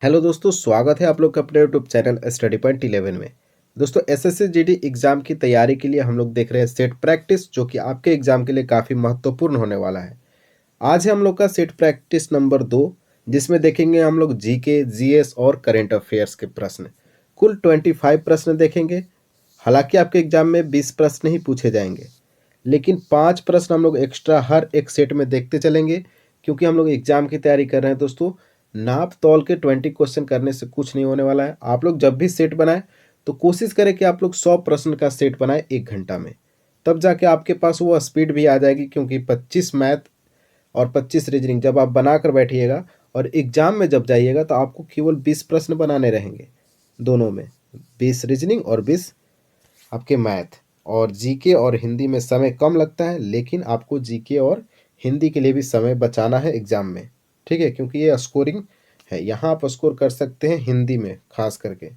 Hello दोस्तों, स्वागत है आप लोग का अपने यूट्यूब चैनल स्टडी पॉइंट 11 में। दोस्तों, एसएससी जीडी एग्जाम की तैयारी के लिए हम लोग देख रहे हैं सेट प्रैक्टिस, जो कि आपके एग्जाम के लिए काफ़ी महत्वपूर्ण होने वाला है। आज है हम लोग का सेट प्रैक्टिस नंबर 2, जिसमें देखेंगे हम लोग जीके, जीएस और करेंट अफेयर्स के प्रश्न। कुल 25 प्रश्न देखेंगे। हालांकि आपके एग्जाम में 20 प्रश्न ही पूछे जाएंगे, लेकिन 5 प्रश्न हम लोग एक्स्ट्रा हर एक सेट में देखते चलेंगे, क्योंकि हम लोग एग्जाम की तैयारी कर रहे हैं। दोस्तों, नाप तौल के 20 क्वेश्चन करने से कुछ नहीं होने वाला है। आप लोग जब भी सेट बनाए तो कोशिश करें कि आप लोग 100 प्रश्न का सेट बनाए 1 घंटा में। तब जाके आपके पास वो स्पीड भी आ जाएगी, क्योंकि 25 मैथ और 25 रीजनिंग जब आप बना कर बैठिएगा और एग्जाम में जब जाइएगा तो आपको केवल 20 प्रश्न बनाने रहेंगे दोनों में, 20 रीजनिंग और 20 आपके मैथ। और जीके और हिंदी में समय कम लगता है, लेकिन आपको जीके और हिंदी के लिए भी समय बचाना है एग्जाम में। ठीक है, क्योंकि ये स्कोरिंग है। यहाँ आप स्कोर कर सकते हैं हिंदी में खास करके,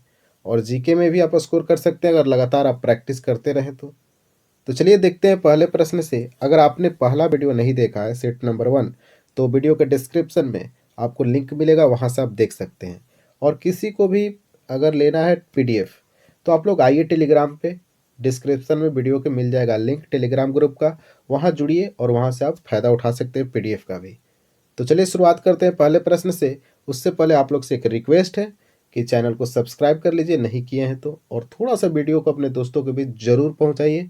और जीके में भी आप स्कोर कर सकते हैं अगर लगातार आप प्रैक्टिस करते रहें तो चलिए देखते हैं पहले प्रश्न से। अगर आपने पहला वीडियो नहीं देखा है सेट नंबर 1, तो वीडियो के डिस्क्रिप्शन में आपको लिंक मिलेगा, वहाँ से आप देख सकते हैं। और किसी को भी अगर लेना है पीडीएफ, तो आप लोग आइए टेलीग्राम पे, डिस्क्रिप्शन में वीडियो के मिल जाएगा लिंक टेलीग्राम ग्रुप का, वहाँ जुड़िए और वहाँ से आप फ़ायदा उठा सकते हैं पीडीएफ का भी। तो चलिए शुरुआत करते हैं पहले प्रश्न से। उससे पहले आप लोग से एक रिक्वेस्ट है कि चैनल को सब्सक्राइब कर लीजिए नहीं किए हैं तो, और थोड़ा सा वीडियो को अपने दोस्तों के बीच ज़रूर पहुँचाइए।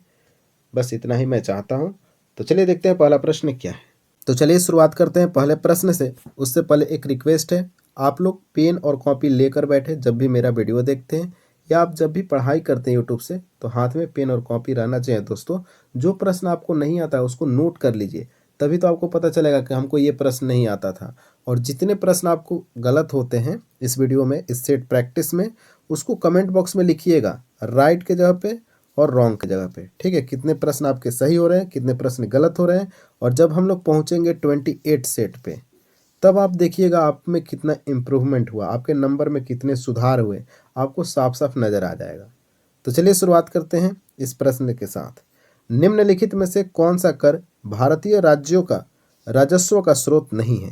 बस इतना ही मैं चाहता हूँ। तो चलिए देखते हैं पहला प्रश्न क्या है। तो चलिए शुरुआत करते हैं पहले प्रश्न से। उससे पहले एक रिक्वेस्ट है, आप लोग पेन और कॉपी लेकर बैठे जब भी मेरा वीडियो देखते हैं, या आप जब भी पढ़ाई करते हैं यूट्यूब से, तो हाथ में पेन और कॉपी रहना चाहिए दोस्तों। जो प्रश्न आपको नहीं आता है उसको नोट कर लीजिए, तभी तो आपको पता चलेगा कि हमको ये प्रश्न नहीं आता था। और जितने प्रश्न आपको गलत होते हैं इस वीडियो में, इस सेट प्रैक्टिस में, उसको कमेंट बॉक्स में लिखिएगा, राइट के जगह पे और रॉन्ग की जगह पे। ठीक है, कितने प्रश्न आपके सही हो रहे हैं, कितने प्रश्न गलत हो रहे हैं। और जब हम लोग पहुंचेंगे 28 सेट पे, तब आप देखिएगा आप में कितना इम्प्रूवमेंट हुआ, आपके नंबर में कितने सुधार हुए, आपको साफ साफ नज़र आ जाएगा। तो चलिए शुरुआत करते हैं इस प्रश्न के साथ। निम्नलिखित में से कौन सा कर भारतीय राज्यों का राजस्व का स्रोत नहीं है?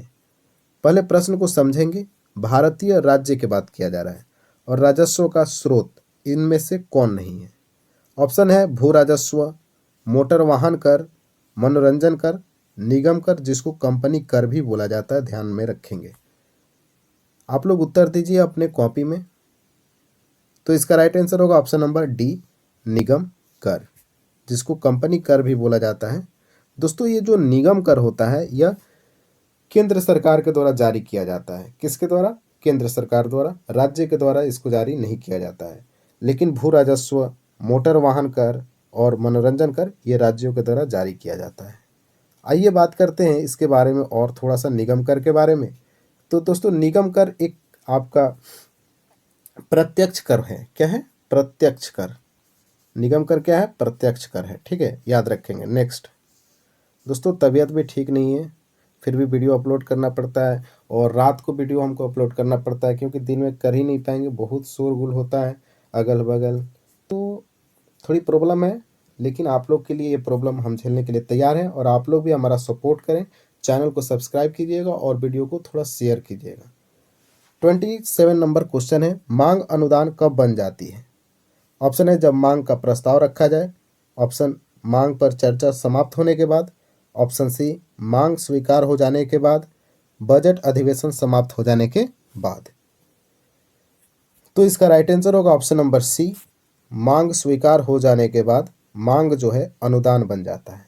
पहले प्रश्न को समझेंगे। भारतीय राज्य की बात किया जा रहा है, और राजस्व का स्रोत इनमें से कौन नहीं है? ऑप्शन है भू राजस्व, मोटर वाहन कर, मनोरंजन कर, निगम कर, जिसको कंपनी कर भी बोला जाता है, ध्यान में रखेंगे। आप लोग उत्तर दीजिए अपने कॉपी में। तो इसका राइट आंसर होगा ऑप्शन नंबर डी, निगम कर, जिसको कंपनी कर भी बोला जाता है। दोस्तों, ये जो निगम कर होता है यह केंद्र सरकार के द्वारा जारी किया जाता है। किसके द्वारा? केंद्र सरकार द्वारा। राज्य के द्वारा इसको जारी नहीं किया जाता है। लेकिन भू राजस्व, मोटर वाहन कर और मनोरंजन कर ये राज्यों के द्वारा जारी किया जाता है। आइए बात करते हैं इसके बारे में और थोड़ा सा, निगम कर के बारे में। तो दोस्तों, निगम कर एक आपका प्रत्यक्ष कर है। क्या है? प्रत्यक्ष कर। निगम कर क्या है? प्रत्यक्ष कर है। ठीक है, याद रखेंगे। नेक्स्ट दोस्तों, तबीयत भी ठीक नहीं है, फिर भी वीडियो अपलोड करना पड़ता है, और रात को वीडियो हमको अपलोड करना पड़ता है, क्योंकि दिन में कर ही नहीं पाएंगे, बहुत शोरगुल होता है अगल बगल, तो थोड़ी प्रॉब्लम है। लेकिन आप लोग के लिए ये प्रॉब्लम हम झेलने के लिए तैयार हैं, और आप लोग भी हमारा सपोर्ट करें। चैनल को सब्सक्राइब कीजिएगा और वीडियो को थोड़ा शेयर कीजिएगा। 27 नंबर क्वेश्चन है, मांग अनुदान कब बन जाती है? ऑप्शन है जब मांग का प्रस्ताव रखा जाए, ऑप्शन मांग पर चर्चा समाप्त होने के बाद, ऑप्शन सी मांग स्वीकार हो जाने के बाद, बजट अधिवेशन समाप्त हो जाने के बाद। तो इसका राइट आंसर होगा ऑप्शन नंबर सी, मांग स्वीकार हो जाने के बाद मांग जो है अनुदान बन जाता है।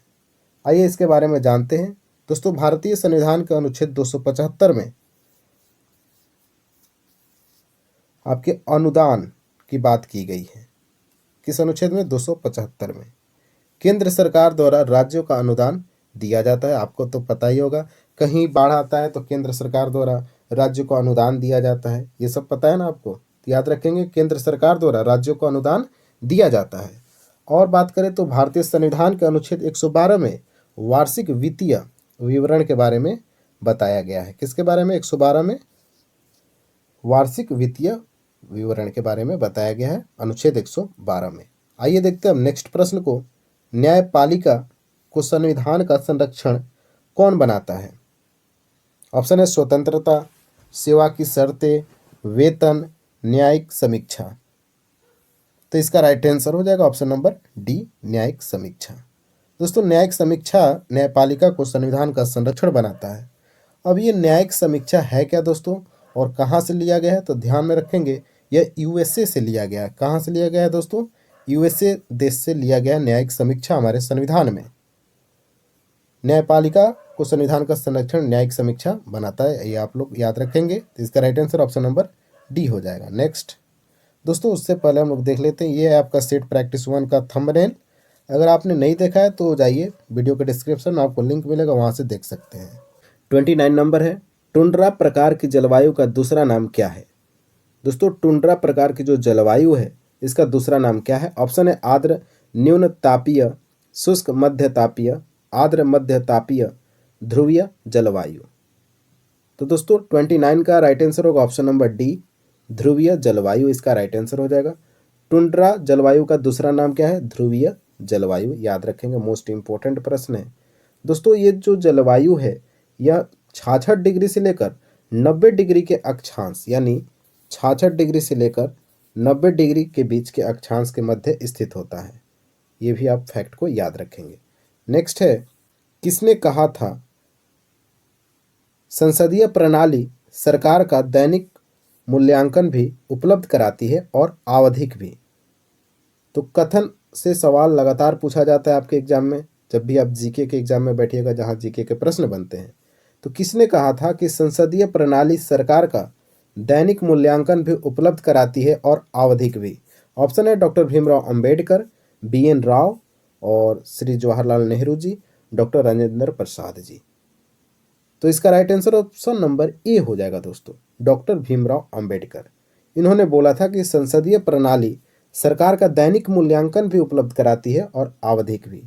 आइए इसके बारे में जानते हैं। दोस्तों, भारतीय संविधान के अनुच्छेद 275 में आपके अनुदान की बात की गई है। किस अनुच्छेद में? 275 में। केंद्र सरकार द्वारा राज्यों का अनुदान दिया जाता है, आपको तो पता ही होगा। कहीं बाढ़ आता है तो केंद्र सरकार द्वारा राज्यों को अनुदान दिया जाता है, ये सब पता है ना आपको। तो याद रखेंगे, केंद्र सरकार द्वारा राज्यों को अनुदान दिया जाता है। और बात करें तो भारतीय संविधान के अनुच्छेद 112 में वार्षिक वित्तीय विवरण के बारे में बताया गया है। किसके बारे में? 112 में वार्षिक वित्तीय विवरण के बारे में बताया गया है, अनुच्छेद 112 में। आइए देखते हैं अब नेक्स्ट प्रश्न को। न्यायपालिका को संविधान का संरक्षण कौन बनाता है? ऑप्शन है स्वतंत्रता, सेवा की शर्तें, वेतन, न्यायिक समीक्षा। तो इसका राइट आंसर हो जाएगा ऑप्शन नंबर डी, न्यायिक समीक्षा। दोस्तों न्यायिक समीक्षा न्यायपालिका को संविधान का संरक्षण बनाता है। अब ये न्यायिक समीक्षा है क्या दोस्तों, और कहाँ से लिया गया है, तो ध्यान में रखेंगे यह यूएसए से लिया गया है। कहाँ से लिया गया है दोस्तों, यूएसए देश से लिया गया न्यायिक समीक्षा हमारे संविधान में। न्यायपालिका को संविधान का संरक्षण न्यायिक समीक्षा बनाता है, ये आप लोग याद रखेंगे। तो इसका right answer option number D हो जाएगा। नेक्स्ट दोस्तों, उससे पहले हम लोग देख लेते हैं, ये है आपका सेट प्रैक्टिस 1 का थंबनेल। अगर आपने नहीं देखा है तो जाइए, वीडियो के डिस्क्रिप्शन में आपको लिंक मिलेगा, वहाँ से देख सकते हैं। 29 नंबर है, टुंड्रा प्रकार की जलवायु का दूसरा नाम क्या है। दोस्तों टुंड्रा प्रकार की जो जलवायु है इसका दूसरा नाम क्या है। ऑप्शन है आर्द्र न्यून तापीय, शुष्क मध्य तापीय, आर्द्र मध्य तापीय, ध्रुवीय जलवायु। तो दोस्तों 29 का राइट आंसर होगा ऑप्शन नंबर डी, ध्रुवीय जलवायु इसका राइट आंसर हो जाएगा। टुंड्रा जलवायु का दूसरा नाम क्या है, ध्रुवीय जलवायु, याद रखेंगे, मोस्ट इंपॉर्टेंट प्रश्न है। दोस्तों ये जो जलवायु है यह 66 डिग्री से लेकर 90 डिग्री के अक्षांश, यानी 66 डिग्री से लेकर 90 डिग्री के बीच के अक्षांश के मध्य स्थित होता है। ये भी आप फैक्ट को याद रखेंगे। नेक्स्ट है, किसने कहा था संसदीय प्रणाली सरकार का दैनिक मूल्यांकन भी उपलब्ध कराती है और आवधिक भी। तो कथन से सवाल लगातार पूछा जाता है आपके एग्जाम में, जब भी आप जीके के एग्जाम में बैठिएगा जहां जीके के प्रश्न बनते हैं। तो किसने कहा था कि संसदीय प्रणाली सरकार का दैनिक मूल्यांकन भी उपलब्ध कराती है और आवधिक भी। ऑप्शन है डॉक्टर भीमराव अंबेडकर, बीएन राव और श्री जवाहरलाल नेहरू जी, डॉक्टर राजेंद्र प्रसाद जी। तो इसका राइट आंसर ऑप्शन नंबर ए हो जाएगा दोस्तों, डॉक्टर भीमराव अंबेडकर। इन्होंने बोला था कि संसदीय प्रणाली सरकार का दैनिक मूल्यांकन भी उपलब्ध कराती है और आवधिक भी।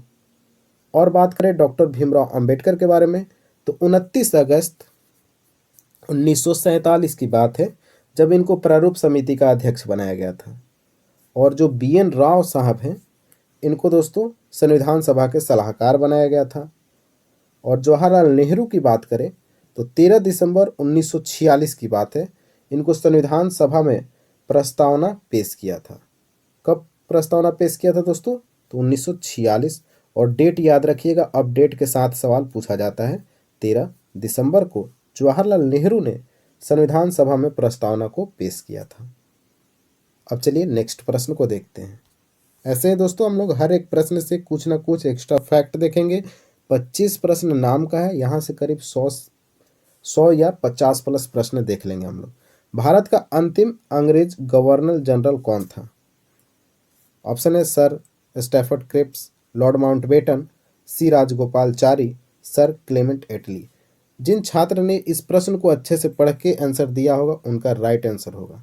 और बात करें डॉक्टर भीमराव अंबेडकर के बारे में, तो 29 अगस्त 1947 की बात है जब इनको प्रारूप समिति का अध्यक्ष बनाया गया था। और जो बीएन राव साहब हैं इनको दोस्तों संविधान सभा के सलाहकार बनाया गया था। और जवाहरलाल नेहरू की बात करें तो 13 दिसंबर 1946 की बात है, इनको संविधान सभा में प्रस्तावना पेश किया था। कब प्रस्तावना पेश किया था दोस्तों, तो 1946। और डेट याद रखिएगा, अब डेट के साथ सवाल पूछा जाता है। 13 दिसंबर को जवाहरलाल नेहरू ने संविधान सभा में प्रस्तावना को पेश किया था। अब चलिए नेक्स्ट प्रश्न को देखते हैं। ऐसे ही दोस्तों हम लोग हर एक प्रश्न से कुछ ना कुछ एक्स्ट्रा फैक्ट देखेंगे। 25 प्रश्न नाम का है, यहाँ से करीब 100 या 50 प्लस प्रश्न देख लेंगे हम लोग। भारत का अंतिम अंग्रेज गवर्नर जनरल कौन था। ऑप्शन है Sir Stafford Cripps, Lord Mountbatten, C Rajagopalachari, Sir Clement Attlee. जिन छात्र ने इस प्रश्न को अच्छे से पढ़ के आंसर दिया होगा उनका राइट आंसर होगा।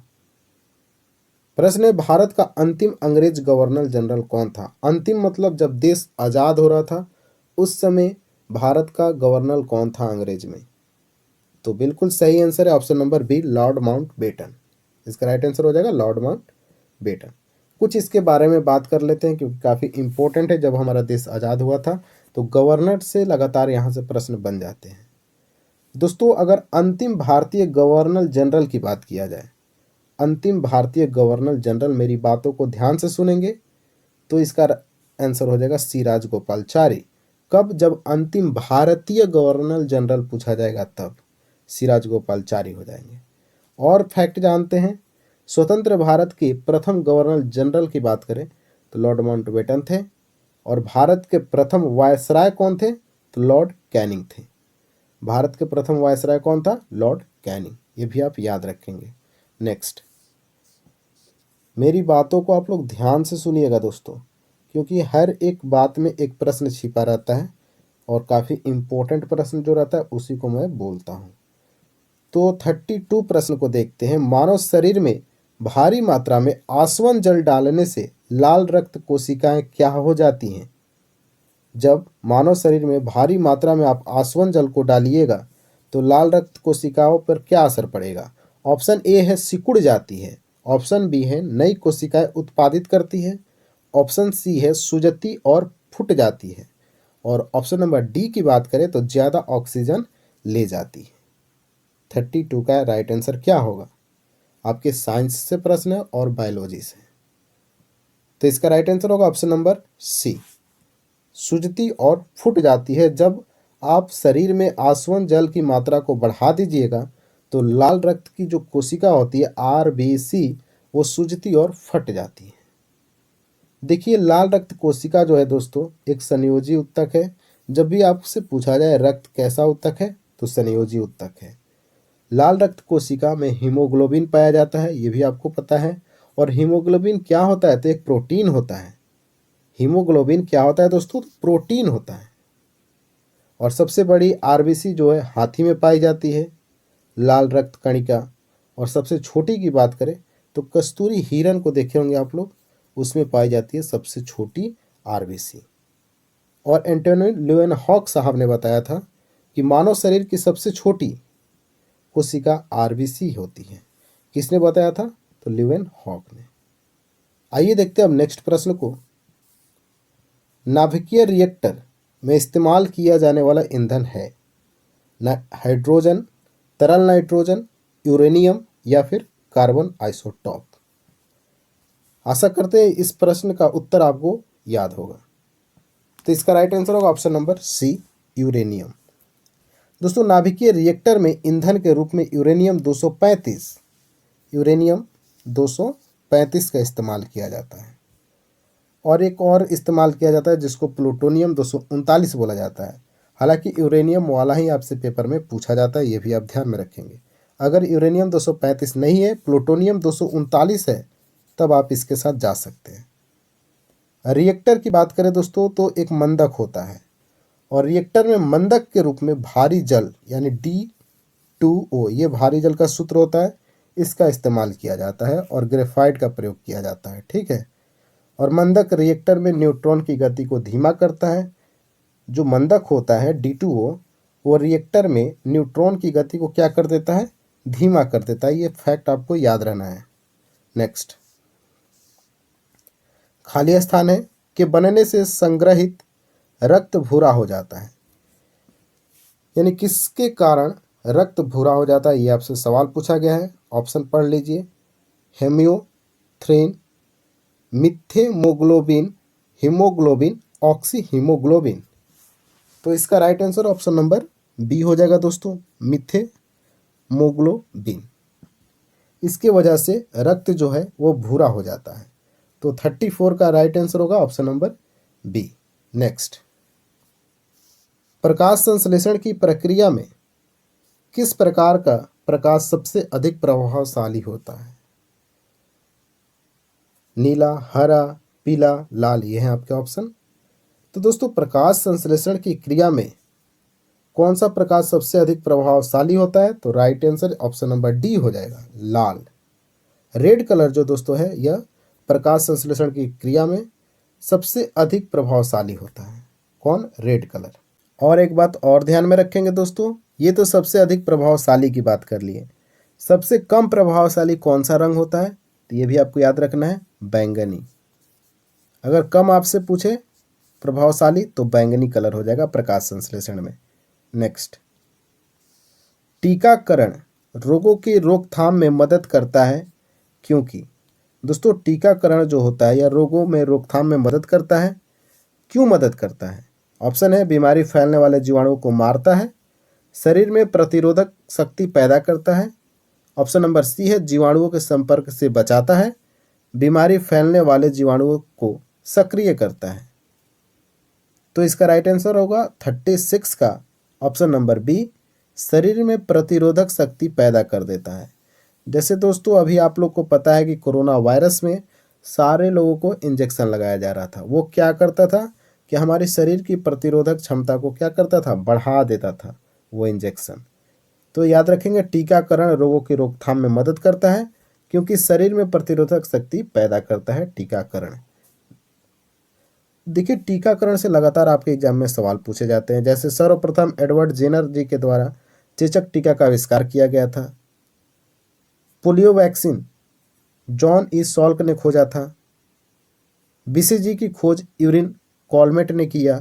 प्रश्न है, भारत का अंतिम अंग्रेज गवर्नर जनरल कौन था। अंतिम मतलब जब देश आज़ाद हो रहा था उस समय भारत का गवर्नर कौन था अंग्रेज में। तो बिल्कुल सही आंसर है option number B, Lord Mountbatten. इसका राइट आंसर हो जाएगा लॉर्ड माउंटबेटन। कुछ इसके बारे में बात कर लेते हैं क्योंकि काफ़ी इंपॉर्टेंट है। जब हमारा देश आज़ाद हुआ था तो गवर्नर से लगातार यहाँ से प्रश्न बन जाते हैं। दोस्तों अगर अंतिम भारतीय गवर्नर जनरल की बात किया जाए, अंतिम भारतीय गवर्नर जनरल, मेरी बातों को ध्यान से सुनेंगे तो इसका आंसर हो जाएगा सी राजगोपालचारी। कब, जब अंतिम भारतीय गवर्नर जनरल पूछा जाएगा तब सी राजगोपालचारी हो जाएंगे। और फैक्ट जानते हैं, स्वतंत्र भारत के प्रथम गवर्नर जनरल की बात करें तो लॉर्ड माउंटबेटन थे। और भारत के प्रथम वायसराय कौन थे, तो लॉर्ड कैनिंग थे। भारत के प्रथम वायसराय कौन था, लॉर्ड कैनिंग। ये भी आप याद रखेंगे। नेक्स्ट, मेरी बातों को आप लोग ध्यान से सुनिएगा दोस्तों, क्योंकि हर एक बात में एक प्रश्न छिपा रहता है और काफ़ी इम्पोर्टेंट प्रश्न जो रहता है उसी को मैं बोलता हूँ। तो 32 प्रश्न को देखते हैं। मानव शरीर में भारी मात्रा में आसवन जल डालने से लाल रक्त कोशिकाएं क्या हो जाती हैं। जब मानव शरीर में भारी मात्रा में आप आसवन जल को डालिएगा तो लाल रक्त कोशिकाओं पर क्या असर पड़ेगा। ऑप्शन ए है सिकुड़ जाती है, ऑप्शन बी है नई कोशिकाएं उत्पादित करती है, ऑप्शन सी है सूजती और फूट जाती है, और ऑप्शन नंबर डी की बात करें तो ज़्यादा ऑक्सीजन ले जाती है। 32 का राइट आंसर क्या होगा। आपके साइंस से प्रश्न है और बायोलॉजी से। तो इसका राइट आंसर होगा ऑप्शन नंबर सी। सूजती और फूट जाती है। जब आप शरीर में आसवन जल की मात्रा को बढ़ा दीजिएगा तो लाल रक्त की जो कोशिका होती है आरबीसी वो सूजती और फट जाती है। देखिए लाल रक्त कोशिका जो है दोस्तों एक संयोजी ऊतक है। जब भी आपसे पूछा जाए रक्त कैसा ऊतक है तो संयोजी ऊतक है। लाल रक्त कोशिका में हीमोग्लोबिन पाया जाता है, ये भी आपको पता है। और हीमोग्लोबिन क्या होता है तो एक प्रोटीन होता है। हीमोग्लोबिन क्या होता है दोस्तों, प्रोटीन होता है। और सबसे बड़ी आरबीसी जो है हाथी में पाई जाती है लाल रक्त कणिका। और सबसे छोटी की बात करें तो कस्तूरी हिरण को देखे होंगे आप लोग, उसमें पाई जाती है सबसे छोटी आरबीसी। और एंटोनी ल्यूवेनहॉक साहब ने बताया था कि मानव शरीर की सबसे छोटी कोशिका आरबीसी होती है। किसने बताया था तो ल्यूवेनहॉक ने। आइए देखते हैं अब नेक्स्ट प्रश्न को। नाभिकीय रिएक्टर में इस्तेमाल किया जाने वाला ईंधन है हाइड्रोजन, तरल नाइट्रोजन, यूरेनियम या फिर कार्बन आइसोटॉप। आशा करते हैं इस प्रश्न का उत्तर आपको याद होगा। तो इसका राइट आंसर होगा ऑप्शन नंबर सी, यूरेनियम। दोस्तों नाभिकीय रिएक्टर में ईंधन के रूप में यूरेनियम 235 का इस्तेमाल किया जाता है। और एक और इस्तेमाल किया जाता है जिसको प्लूटोनियम 239 बोला जाता है। हालांकि यूरेनियम वाला ही आपसे पेपर में पूछा जाता है, ये भी आप ध्यान में रखेंगे। अगर यूरेनियम 235 नहीं है, प्लूटोनियम 239 है, तब आप इसके साथ जा सकते हैं। रिएक्टर की बात करें दोस्तों तो एक मंदक होता है और रिएक्टर में मंदक के रूप में भारी जल यानी D2O ये भारी जल का सूत्र होता है, इसका इस्तेमाल किया जाता है और ग्रेफाइट का प्रयोग किया जाता है। ठीक है। और मंदक रिएक्टर में न्यूट्रॉन की गति को धीमा करता है। जो मंदक होता है D2O वो रिएक्टर में न्यूट्रॉन की गति को क्या कर देता है, धीमा कर देता है। ये फैक्ट आपको याद रहना है। नेक्स्ट, खाली स्थान है के बनने से संग्रहित रक्त भूरा हो जाता है। यानी किसके कारण रक्त भूरा हो जाता है, ये आपसे सवाल पूछा गया है। ऑप्शन पढ़ लीजिए। Hemerythrin, methaemoglobin, haemoglobin, oxy haemoglobin. तो इसका right answer option number B हो जाएगा दोस्तों, मिथेमोग्लोबिन। इसके वजह से रक्त जो है वो भूरा हो जाता है। तो 34 का राइट आंसर होगा ऑप्शन नंबर बी। नेक्स्ट, प्रकाश संश्लेषण की प्रक्रिया में किस प्रकार का प्रकाश सबसे अधिक प्रभावशाली होता है? नीला, हरा, पीला, लाल, ये हैं आपके ऑप्शन। तो दोस्तों प्रकाश संश्लेषण की क्रिया में कौन सा प्रकाश सबसे अधिक प्रभावशाली होता है? तो right answer option number D हो जाएगा, लाल। रेड कलर जो दोस्तों है यह प्रकाश संश्लेषण की क्रिया में सबसे अधिक प्रभावशाली होता है। कौन? Red colour. और एक बात और ध्यान में रखेंगे दोस्तों, ये तो सबसे अधिक प्रभावशाली की बात कर लिए, सबसे कम प्रभावशाली कौन सा रंग होता है? तो ये भी आपको याद रखना है, बैंगनी। अगर कम आपसे पूछे प्रभावशाली तो बैंगनी कलर हो जाएगा प्रकाश संश्लेषण में। नेक्स्ट, टीकाकरण रोगों की रोकथाम में मदद करता है क्योंकि। दोस्तों टीकाकरण जो होता है या रोगों में रोकथाम में मदद करता है, क्यों मदद करता है? ऑप्शन है बीमारी फैलने वाले जीवाणुओं को मारता है, शरीर में प्रतिरोधक शक्ति पैदा करता है, ऑप्शन नंबर सी है जीवाणुओं के संपर्क से बचाता है, बीमारी फैलने वाले जीवाणुओं को सक्रिय करता है। तो इसका राइट आंसर होगा 36 का ऑप्शन नंबर बी, शरीर में प्रतिरोधक शक्ति पैदा कर देता है। जैसे दोस्तों अभी आप लोग को पता है कि कोरोना वायरस में सारे लोगों को इंजेक्शन लगाया जा रहा था। वो क्या करता था कि हमारे शरीर की प्रतिरोधक क्षमता को क्या करता था, बढ़ा देता था वो इंजेक्शन। तो याद रखेंगे टीकाकरण रोगों की रोकथाम में मदद करता है क्योंकि शरीर में प्रतिरोधक शक्ति पैदा करता है टीकाकरण। देखिए टीकाकरण से लगातार आपके एग्जाम में सवाल पूछे जाते हैं। जैसे सर्वप्रथम एडवर्ड जेनर जी के द्वारा चेचक टीका का आविष्कार किया गया था। Polio vaccine John E Salk ने खोजा था। बीसीजी की खोज यूरिन कॉलमेट ने किया।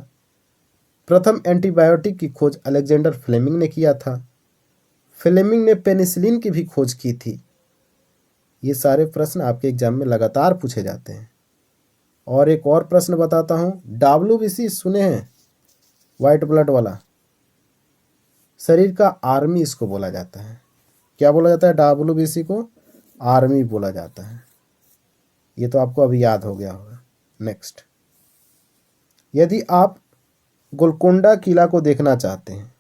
प्रथम एंटीबायोटिक की खोज अलेक्जेंडर फ्लेमिंग ने किया था। फ्लेमिंग ने पेनिसिलिन की भी खोज की थी। ये सारे प्रश्न आपके एग्जाम में लगातार पूछे जाते हैं। और एक और प्रश्न बताता हूँ, WBC सुने हैं, वाइट ब्लड वाला, शरीर का आर्मी इसको बोला जाता है। क्या बोला जाता है? WBC को आर्मी बोला जाता है। ये तो आपको अभी याद हो गया होगा। नेक्स्ट, यदि आप गोलकोंडा किला को देखना चाहते हैं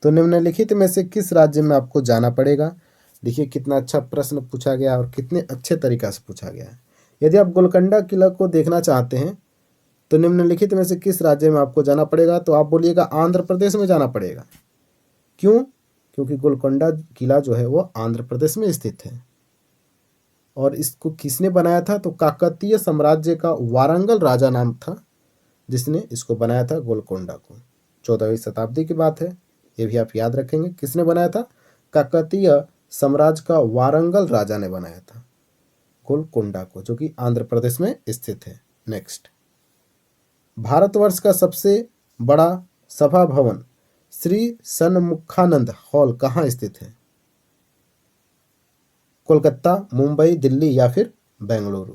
तो निम्नलिखित में से किस राज्य में आपको जाना पड़ेगा? देखिए कितना अच्छा प्रश्न पूछा गया और कितने अच्छे तरीक़ा से पूछा गया है। यदि आप गोलकोंडा किला को देखना चाहते हैं तो निम्नलिखित में से किस राज्य में आपको जाना पड़ेगा? तो आप बोलिएगा आंध्र प्रदेश में जाना पड़ेगा। क्यों? क्योंकि गोलकोंडा किला जो है वो आंध्र प्रदेश में स्थित है। और इसको किसने बनाया था? तो काकतीय साम्राज्य का वारंगल राजा नाम था जिसने इसको बनाया था, गोलकोंडा को। 14वीं शताब्दी की बात है, ये भी आप याद रखेंगे। किसने बनाया था? काकतीय साम्राज्य का वारंगल राजा ने बनाया था गोलकोंडा को, जो कि आंध्र प्रदेश में स्थित है। नेक्स्ट, भारतवर्ष का सबसे बड़ा सभा भवन श्री सन्मुखानंद हॉल कहाँ स्थित है? कोलकाता, मुंबई, दिल्ली या फिर बेंगलुरु?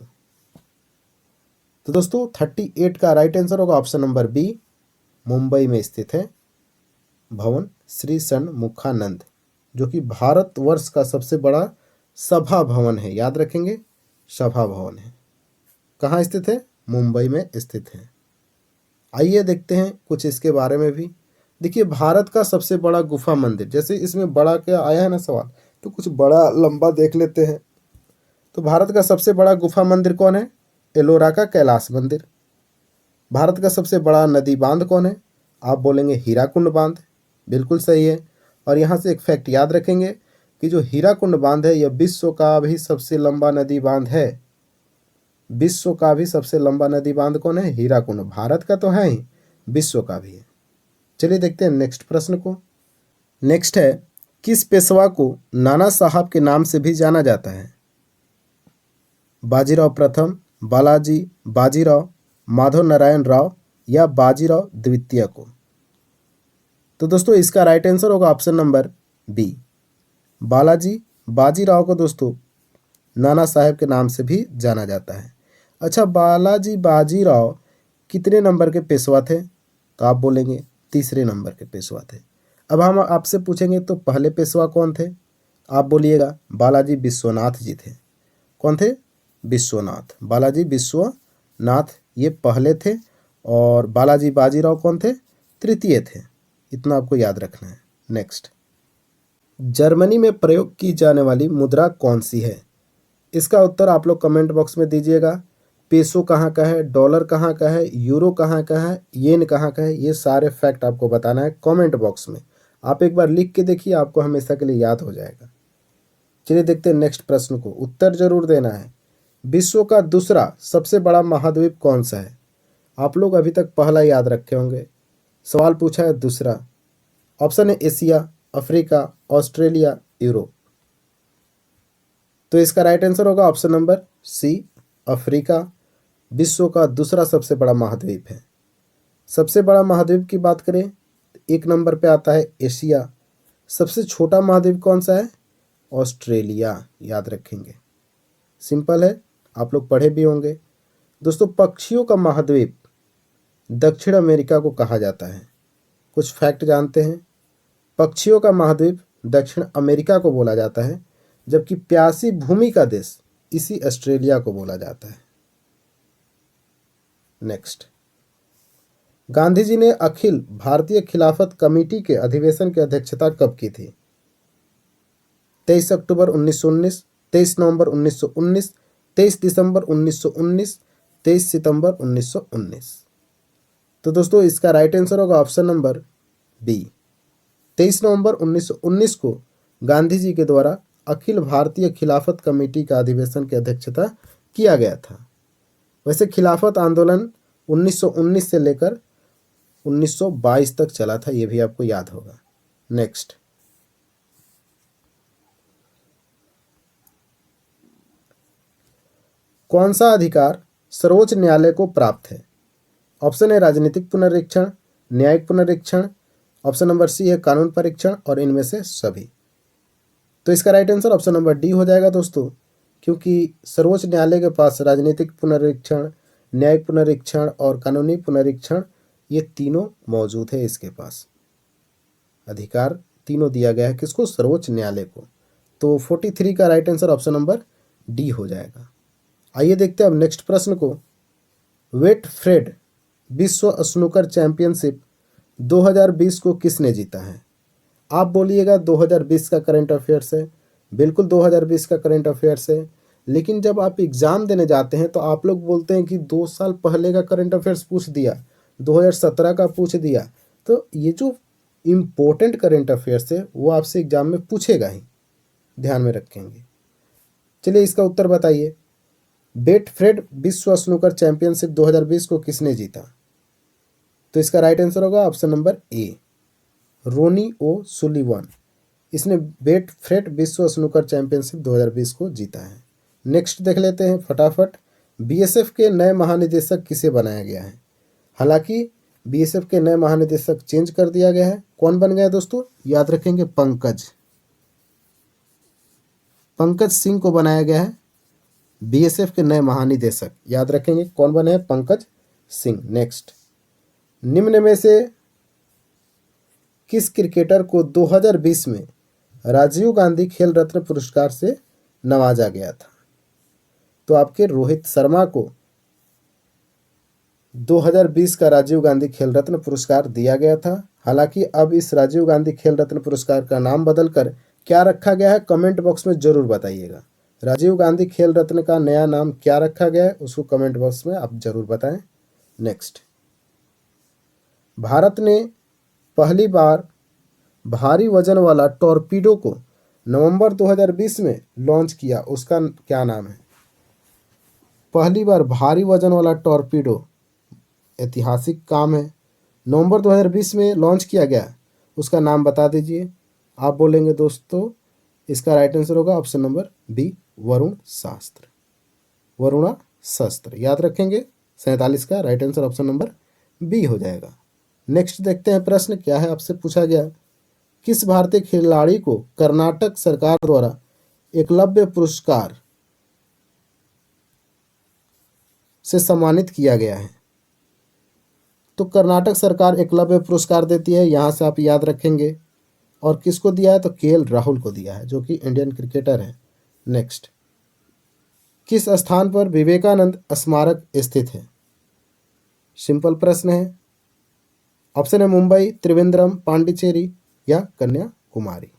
तो दोस्तों 38 का राइट आंसर होगा ऑप्शन नंबर बी, मुंबई में स्थित है भवन श्री सन्मुखानंद, जो कि भारतवर्ष का सबसे बड़ा सभा भवन है। याद रखेंगे, सभा भवन है। कहाँ स्थित है? मुंबई में स्थित है। आइए देखते हैं कुछ इसके बारे में भी। देखिए, भारत का सबसे बड़ा गुफा मंदिर, जैसे इसमें बड़ा क्या आया है ना सवाल, तो कुछ बड़ा लंबा देख लेते हैं। तो भारत का सबसे बड़ा गुफा मंदिर कौन है? एलोरा का कैलाश मंदिर। भारत का सबसे बड़ा नदी बांध कौन है? आप बोलेंगे हीराकुंड बांध। बिल्कुल सही है। और यहाँ से एक फैक्ट याद रखेंगे कि जो हीराकुंड बांध है यह विश्व का भी सबसे लंबा नदी बांध है। विश्व का भी सबसे लंबा नदी बांध कौन है? हीराकुंड। भारत का तो है ही, विश्व का भी है। चलिए देखते हैं नेक्स्ट प्रश्न को। नेक्स्ट है, किस पेशवा को नाना साहब के नाम से भी जाना जाता है? बाजीराव प्रथम, बालाजी बाजीराव, माधव नारायण राव या बाजीराव द्वितीय को? तो दोस्तों इसका राइट आंसर होगा option number B, Balaji Bajirao को दोस्तों नाना साहब के नाम से भी जाना जाता है। अच्छा, बालाजी बाजीराव कितने नंबर के पेशवा थे? तो आप बोलेंगे तीसरे नंबर के पेशवा थे। अब हम आपसे पूछेंगे तो पहले पेशवा कौन थे? आप बोलिएगा बालाजी विश्वनाथ जी थे। कौन थे? विश्वनाथ। बालाजी विश्वनाथ ये पहले थे और बालाजी बाजीराव कौन थे? तृतीय थे। इतना आपको याद रखना है। नेक्स्ट, जर्मनी में प्रयोग की जाने वाली मुद्रा कौन सी है? इसका उत्तर आप लोग कमेंट बॉक्स में दीजिएगा। पेसो कहाँ का है, डॉलर कहाँ का है, यूरो कहाँ का है, येन कहाँ का है, ये सारे फैक्ट आपको बताना है कमेंट बॉक्स में। आप एक बार लिख के देखिए, आपको हमेशा के लिए याद हो जाएगा। चलिए देखते हैं नेक्स्ट प्रश्न को, उत्तर जरूर देना है। विश्व का दूसरा सबसे बड़ा महाद्वीप कौन सा है? आप लोग अभी तक पहला याद रखे होंगे, सवाल पूछा है दूसरा। ऑप्शन है एशिया, अफ्रीका, ऑस्ट्रेलिया, यूरोप। तो इसका राइट आंसर होगा ऑप्शन नंबर सी, अफ्रीका विश्व का दूसरा सबसे बड़ा महाद्वीप है। सबसे बड़ा महाद्वीप की बात करें, एक नंबर पे आता है एशिया। सबसे छोटा महाद्वीप कौन सा है? ऑस्ट्रेलिया। याद रखेंगे, सिंपल है, आप लोग पढ़े भी होंगे। दोस्तों पक्षियों का महाद्वीप दक्षिण अमेरिका को कहा जाता है। कुछ फैक्ट जानते हैं। पक्षियों का महाद्वीप दक्षिण अमेरिका को बोला जाता है, जबकि प्यासी भूमि का देश इसी ऑस्ट्रेलिया को बोला जाता है। नेक्स्ट, गांधी जी ने अखिल भारतीय खिलाफत कमेटी के अधिवेशन की अध्यक्षता कब की थी? 23 अक्टूबर 1919, 23 नवंबर 1919, 23 दिसंबर 1919, 23 सितंबर 1919। तो दोस्तों इसका राइट आंसर होगा ऑप्शन नंबर बी, 23 नवंबर 1919 को गांधी जी के द्वारा अखिल भारतीय खिलाफत कमेटी का अधिवेशन की अध्यक्षता किया गया था। वैसे खिलाफत आंदोलन 1919 से लेकर 1922 तक चला था, ये भी आपको याद होगा। नेक्स्ट, कौन सा अधिकार सर्वोच्च न्यायालय को प्राप्त है? ऑप्शन है राजनीतिक पुनरीक्षण, न्यायिक पुनरीक्षण, ऑप्शन नंबर सी है कानून परीक्षण और इनमें से सभी। तो इसका right answer option number D हो जाएगा दोस्तों, क्योंकि सर्वोच्च न्यायालय के पास राजनीतिक पुनरीक्षण, न्यायिक पुनरीक्षण और कानूनी पुनरीक्षण ये तीनों मौजूद है। इसके पास अधिकार तीनों दिया गया है किसको? सर्वोच्च न्यायालय को। तो 43 का right answer option number D हो जाएगा। आइए देखते हैं अब नेक्स्ट प्रश्न को। वेटफ्रेड विश्व स्नूकर चैंपियनशिप 2020 को किसने जीता है? आप बोलिएगा 2020 का करंट अफेयर्स है। बिल्कुल 2020 का करंट अफेयर्स है, लेकिन जब आप एग्ज़ाम देने जाते हैं तो आप लोग बोलते हैं कि 2 साल पहले का करंट अफेयर्स पूछ दिया, 2017 का पूछ दिया। तो ये जो इम्पोर्टेंट करंट अफेयर्स है वो आपसे एग्ज़ाम में पूछेगा ही, ध्यान में रखेंगे। चलिए इसका उत्तर बताइए। बेटफ्रेड विश्व स्नूकर चैंपियनशिप 2020 को किसने जीता? तो इसका राइट आंसर होगा option number A, Ronnie O'Sullivan. इसने बेटफ्रेड विश्व स्नूकर चैंपियनशिप 2020 को जीता है। नेक्स्ट देख लेते हैं फटाफट। बीएसएफ के नए महानिदेशक किसे बनाया गया है? हालांकि बीएसएफ के नए महानिदेशक चेंज कर दिया गया है। कौन बन गया दोस्तों? याद रखेंगे पंकज सिंह को बनाया गया है बीएसएफ के नए महानिदेशक। याद रखेंगे कौन बने हैं? पंकज सिंह। नेक्स्ट, निम्न में से किस क्रिकेटर को 2020 में राजीव गांधी खेल रत्न पुरस्कार से नवाजा गया था? तो आपके रोहित शर्मा को 2020 का राजीव गांधी खेल रत्न पुरस्कार दिया गया था। हालांकि अब इस राजीव गांधी खेल रत्न पुरस्कार का नाम बदलकर क्या रखा गया है? कमेंट बॉक्स में जरूर बताइएगा। राजीव गांधी खेल रत्न का नया नाम क्या रखा गया है उसको कमेंट बॉक्स में आप जरूर बताएं। नेक्स्ट, भारत ने पहली बार भारी वजन वाला टॉर्पीडो को नवंबर 2020 में लॉन्च किया, उसका क्या नाम है? पहली बार भारी वजन वाला टॉर्पीडो, ऐतिहासिक काम है, नवंबर 2020 में लॉन्च किया गया, उसका नाम बता दीजिए। आप बोलेंगे दोस्तों इसका राइट आंसर होगा option number B, Varun Shastra. Varuna Shastra. याद रखेंगे 47 का right answer option number B हो जाएगा। नेक्स्ट देखते हैं प्रश्न क्या है। आपसे पूछा गया किस भारतीय खिलाड़ी को कर्नाटक सरकार द्वारा एकलव्य पुरस्कार से सम्मानित किया गया है? तो कर्नाटक सरकार एकलव्य पुरस्कार देती है, यहाँ से आप याद रखेंगे। और किसको दिया है? तो केएल राहुल को दिया है जो कि इंडियन क्रिकेटर है। नेक्स्ट, किस स्थान पर विवेकानंद स्मारक स्थित है? सिंपल प्रश्न है। ऑप्शन है मुंबई, त्रिवेंद्रम, पांडिचेरी या कन्याकुमारी।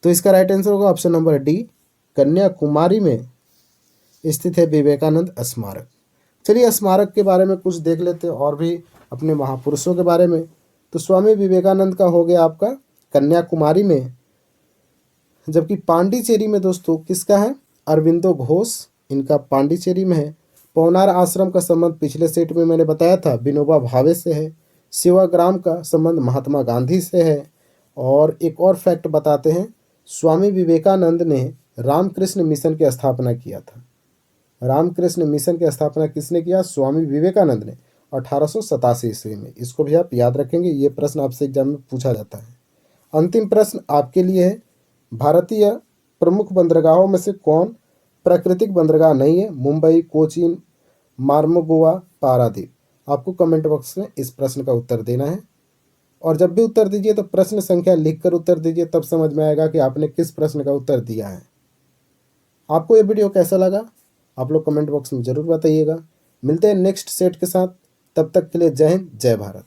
तो इसका राइट आंसर होगा ऑप्शन नंबर डी, कन्याकुमारी में स्थित है विवेकानंद स्मारक। चलिए स्मारक के बारे में कुछ देख लेते हैं और भी अपने महापुरुषों के बारे में। तो स्वामी विवेकानंद का हो गया आपका कन्याकुमारी में, जबकि पांडिचेरी में दोस्तों किसका है? अरविंदो घोष, इनका पांडिचेरी में है। पवनार आश्रम का संबंध पिछले सेट में मैंने बताया था विनोबा भावे से है। सेवाग्राम का संबंध महात्मा गांधी से है। और एक और फैक्ट बताते हैं, स्वामी विवेकानंद ने रामकृष्ण मिशन की स्थापना किया था। रामकृष्ण मिशन की स्थापना किसने किया? स्वामी विवेकानंद ने 1887 ईस्वी में। इसको भी आप याद रखेंगे, ये प्रश्न आपसे एग्जाम में पूछा जाता है। अंतिम प्रश्न आपके लिए है, भारतीय प्रमुख बंदरगाहों में से कौन प्राकृतिक बंदरगाह नहीं है? मुंबई, कोचीन, मार्मोगोवा, पारादीप। आपको कमेंट बॉक्स में इस प्रश्न का उत्तर देना है। और जब भी उत्तर दीजिए तो प्रश्न संख्या लिखकर उत्तर दीजिए, तब समझ में आएगा कि आपने किस प्रश्न का उत्तर दिया है। आपको ये वीडियो कैसा लगा आप लोग कमेंट बॉक्स में ज़रूर बताइएगा। मिलते हैं नेक्स्ट सेट के साथ, तब तक के लिए जय हिंद, जय भारत।